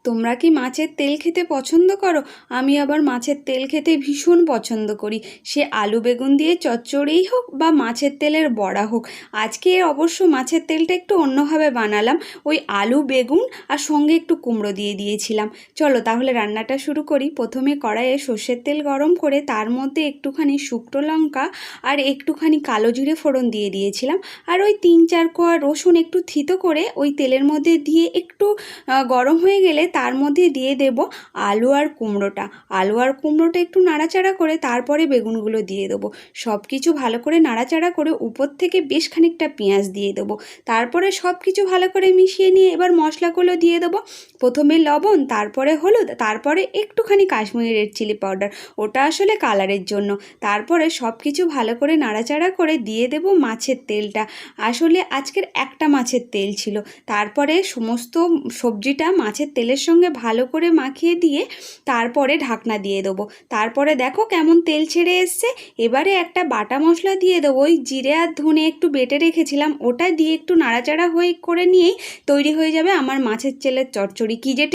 তোমরা কি মাছের তেল খেতে পছন্দ করো? আমি আবার মাছের তেল খেতে ভীষণ পছন্দ করি। সে আলু বেগুন দিয়ে চচ্চড়িই হোক বা মাছের তেলের বড়া হোক। আজকে অবশ্য মাছের তেলটা একটু অন্যভাবে বানালাম। ওই আলু বেগুন আর সঙ্গে একটু কুমড়ো দিয়ে দিয়েছিলাম। চলো তাহলে রান্নাটা শুরু করি। প্রথমে কড়াইয়ে সর্ষের তেল গরম করে তার মধ্যে একটুখানি শুকনো লঙ্কা আর একটুখানি কালো জিরে ফোড়ন দিয়ে দিয়েছিলাম। আর ওই 3-4 কোয়া রসুন একটু থিতো করে ওই তেলের মধ্যে দিয়ে একটু গরম হয়ে গেলে তার মধ্যে দিয়ে দেব আলু আর কুমড়োটা। আলু আর কুমড়োটা একটু নাড়াচাড়া করে তারপরে বেগুনগুলো দিয়ে দেবো। সব কিছু ভালো করে নাড়াচাড়া করে উপর থেকে বেশ খানিকটা পেঁয়াজ দিয়ে দেবো। তারপরে সব কিছু ভালো করে মিশিয়ে নিয়ে এবার মশলাগুলো দিয়ে দেবো। প্রথমে লবণ, তারপরে হলুদ, তারপরে একটুখানি কাশ্মীরি রেড চিলি পাউডার, ওটা আসলে কালারের জন্য। তারপরে সব কিছু ভালো করে নাড়াচাড়া করে দিয়ে দেব মাছের তেলটা। আসলে আজকের একটা মাছের তেল ছিল। তারপরে সমস্ত সবজিটা মাছের তেলের সঙ্গে ভালো করে মাখিয়ে দিয়ে তারপরে ঢাকনা দিয়ে দেবো। তারপরে দেখো কেমন তেল ছেড়ে এসছে। এবারে একটা বাটা মশলা দিয়ে দেবো। ওই জিরে আর ধনে একটু বেটে রেখেছিলাম, ওটা দিয়ে একটু নাড়াচাড়া করে নিয়েই তৈরি হয়ে যাবে আমার মাছের তেলের চচ্চড়ি। কী যে